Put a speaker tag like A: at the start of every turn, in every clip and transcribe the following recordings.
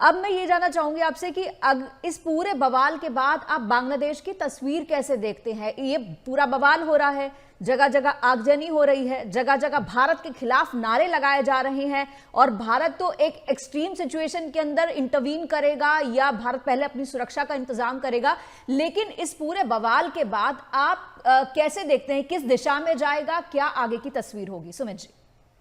A: अब मैं ये जानना चाहूंगी आपसे कि इस पूरे बवाल के बाद आप बांग्लादेश की तस्वीर कैसे देखते हैं? ये पूरा बवाल हो रहा है, जगह जगह आगजनी हो रही है, जगह जगह भारत के खिलाफ नारे लगाए जा रहे हैं और भारत तो एक एक्सट्रीम सिचुएशन के अंदर इंटरवीन करेगा या भारत पहले अपनी सुरक्षा का इंतजाम करेगा। लेकिन इस पूरे बवाल के बाद आप कैसे देखते हैं, किस दिशा में जाएगा, क्या आगे की तस्वीर होगी? सुमित जी।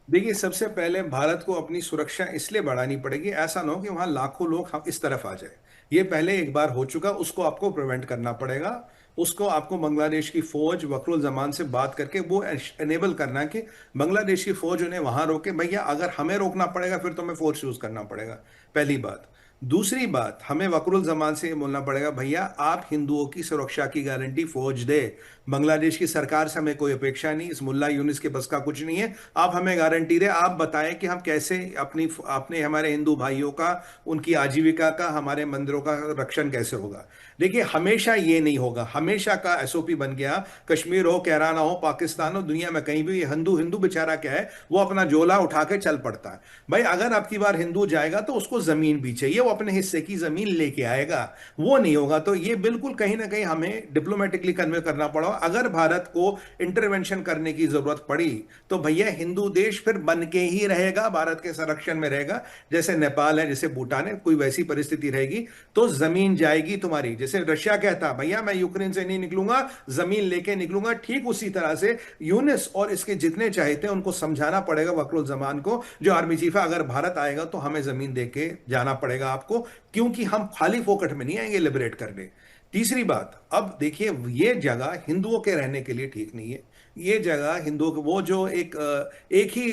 B: देखिए, सबसे पहले भारत को अपनी सुरक्षा इसलिए बढ़ानी पड़ेगी, ऐसा ना हो कि वहां लाखों लोग हम इस तरफ आ जाए। ये पहले एक बार हो चुका, उसको आपको प्रिवेंट करना पड़ेगा। उसको आपको बांग्लादेश की फौज वकरुल जमान से बात करके वो एनेबल करना है कि बांग्लादेश की फौज उन्हें वहां रोके। भैया, अगर हमें रोकना पड़ेगा फिर तो हमें फोर्स यूज करना पड़ेगा, पहली बात। दूसरी बात, हमें वकरुल जमान से ये बोलना पड़ेगा, भैया आप हिंदुओं की सुरक्षा की गारंटी फौज दे। बांग्लादेश की सरकार से हमें कोई अपेक्षा नहीं, इस मुल्ला यूनिस के बस का कुछ नहीं है। आप हमें गारंटी दे, आप बताएं कि हम कैसे अपने हमारे हिंदू भाइयों का, उनकी आजीविका का, हमारे मंदिरों का रक्षण कैसे होगा। देखिए, हमेशा ये नहीं होगा। हमेशा का एसओपी बन गया, कश्मीर हो, कैराना हो, पाकिस्तान हो, दुनिया में कहीं भी हिंदू हिंदू बेचारा क्या है, वो अपना झोला उठा के चल पड़ता है। भाई, अगर आपकी बार हिंदू जाएगा तो उसको जमीन भी चाहिए, वो अपने हिस्से की जमीन लेके आएगा। वो नहीं होगा तो ये बिल्कुल कहीं ना कहीं हमें डिप्लोमेटिकली कन्वे करना पड़ा। अगर भारत को इंटरवेंशन करने की जरूरत पड़ी तो भैया हिंदू देश फिर बन के ही रहेगा, भारत के संरक्षण में रहेगा। जैसे नेपाल है, जैसे भूटान है, कोई वैसी परिस्थिति रहेगी तो जमीन जाएगी तुम्हारी। जैसे रशिया कहता भैया मैं यूक्रेन से नहीं निकलूंगा, जमीन लेके निकलूंगा, ठीक उसी तरह से यूनिस और इसके जितने चाहते हैं उनको समझाना पड़ेगा, वकरुल जमान को जो आर्मी चीफ है, अगर भारत आएगा तो हमें जमीन देके जाना पड़ेगा आपको, क्योंकि हम खाली फोकट में नहीं आएंगे लिबरेट करने। तीसरी बात, अब देखिए, ये जगह हिंदुओं के रहने के लिए ठीक नहीं है। ये जगह हिंदुओं के, वो जो एक ही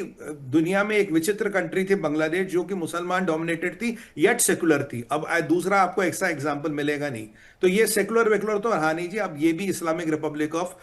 B: दुनिया में एक विचित्र कंट्री थी बांग्लादेश, जो कि मुसलमान डोमिनेटेड थी येट सेकुलर थी। अब दूसरा आपको ऐसा एग्जांपल मिलेगा नहीं। तो ये सेकुलर वेकुलर तो रहा नहीं जी, अब ये भी इस्लामिक रिपब्लिक ऑफ,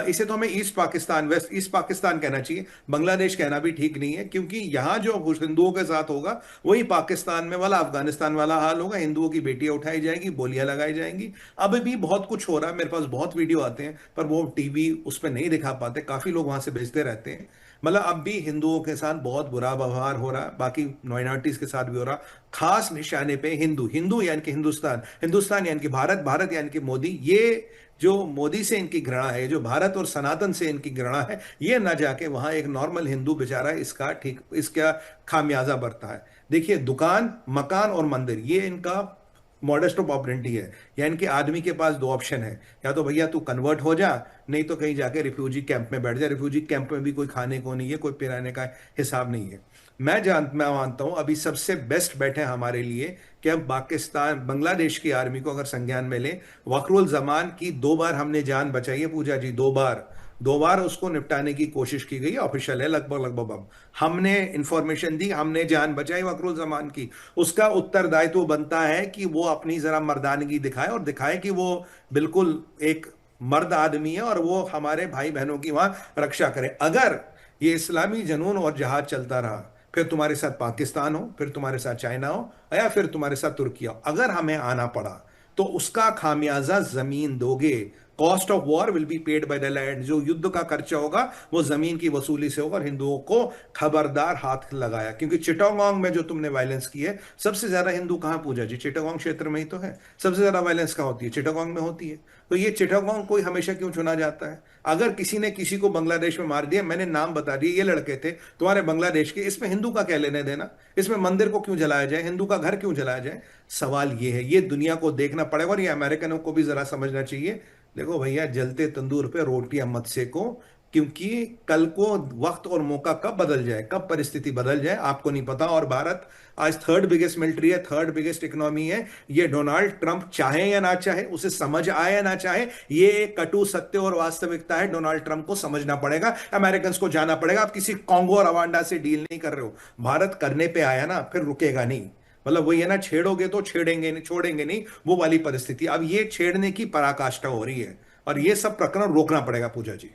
B: इसे तो हमें east Pakistan, west east Pakistan कहना चाहिए। बांग्लादेश कहना भी ठीक नहीं है, क्योंकि यहां जो हिंदुओं के साथ होगा वही पाकिस्तान में वाला, अफगानिस्तान वाला हाल होगा। हिंदुओं की बेटियां उठाई जाएंगी, बोलियां लगाई जाएंगी। अब भी बहुत कुछ हो रहा है, मेरे पास बहुत वीडियो आते हैं, पर वो टीवी उस पर नहीं दिखा पाते, काफी लोग वहां से भेजते रहते हैं। मतलब अब भी हिंदुओं के साथ बहुत बुरा व्यवहार हो रहा है, बाकी माइनॉरिटीज के साथ भी हो रहा। खास निशाने पे हिंदू, हिंदू यानी कि हिंदुस्तान, हिंदुस्तान यानी कि भारत, भारत यानी कि मोदी। ये जो मोदी से इनकी घृणा है, जो भारत और सनातन से इनकी घृणा है, ये ना जाके वहां एक नॉर्मल हिंदू बेचारा इसका ठीक, इसका खामियाजा बरता है। देखिए, दुकान, मकान और मंदिर, ये इनका मॉडेस्ट ऑफ ऑपरेंटी है। यानी कि आदमी के पास दो ऑप्शन है, या तो भैया तू कन्वर्ट हो जा, नहीं तो कहीं जाके रिफ्यूजी कैंप में बैठ जा। रिफ्यूजी कैंप में भी कोई खाने को नहीं है, कोई पिराने का हिसाब नहीं है। मैं मानता हूं अभी सबसे बेस्ट बैठे हमारे लिए कि हम पाकिस्तान, बांग्लादेश की आर्मी को अगर संज्ञान में ले। वकरुल जमान की 2 बार हमने जान बचाई है पूजा जी, 2 बार, 2 बार उसको निपटाने की कोशिश की गई, ऑफिशियल है लगभग लगभग। अब हमने इंफॉर्मेशन दी, हमने जान बचाई वकरुल जमान की। उसका उत्तरदायित्व बनता है कि वो अपनी जरा मर्दानगी दिखाए और दिखाए कि वो बिल्कुल एक मर्द आदमी है और वो हमारे भाई बहनों की वहां रक्षा करे। अगर ये इस्लामी जनून और जहाज चलता रहा, फिर तुम्हारे साथ पाकिस्तान हो, फिर तुम्हारे साथ चाइना हो, या फिर तुम्हारे साथ तुर्की हो, अगर हमें आना पड़ा तो उसका खामियाजा जमीन दोगे। Cost of war will be paid by the land. जो युद्ध का खर्चा होगा वो जमीन की वसूली से होगा। और हिंदुओं को खबरदार हाथ लगाया, क्योंकि चिटागोंग में जो तुमने वायलेंस की है, सबसे ज्यादा हिंदू कहां पूजा जी? चिटागोंग क्षेत्र में ही तो है। सबसे ज्यादा वायलेंस कहां होती है? चिटागोंग में होती है। तो ये चिटागोंग कोई हमेशा क्यों चुना जाता है? अगर किसी ने किसी को बांग्लादेश में मार दिया, मैंने नाम बता दिए, ये लड़के थे तुम्हारे बांग्लादेश के, इसमें हिंदू का क्या लेने देना? इसमें मंदिर को क्यों जलाया जाए, हिंदू का घर क्यों जलाया जाए? सवाल ये है, ये दुनिया को देखना पड़ेगा और ये अमेरिकनों को भी जरा समझना चाहिए। देखो भैया, जलते तंदूर पे रोटियां मत सेको, क्योंकि कल को वक्त और मौका कब बदल जाए, कब परिस्थिति बदल जाए, आपको नहीं पता। और भारत आज थर्ड बिगेस्ट मिलिट्री है, थर्ड बिगेस्ट इकोनॉमी है। ये डोनाल्ड ट्रंप चाहे या ना चाहे, उसे समझ आए या ना चाहे, ये एक कटु सत्य और वास्तविकता है। डोनाल्ड ट्रंप को समझना पड़ेगा, अमेरिकन को जाना पड़ेगा। आप किसी कांगो और रवांडा से डील नहीं कर रहे हो, भारत करने पे आया ना, फिर रुकेगा नहीं। मतलब वही है ना, छेड़ोगे तो छेड़ेंगे नहीं, छोड़ेंगे नहीं, वो वाली परिस्थिति। अब ये छेड़ने की पराकाष्ठा हो रही है और ये सब प्रकरण रोकना पड़ेगा पूजा जी।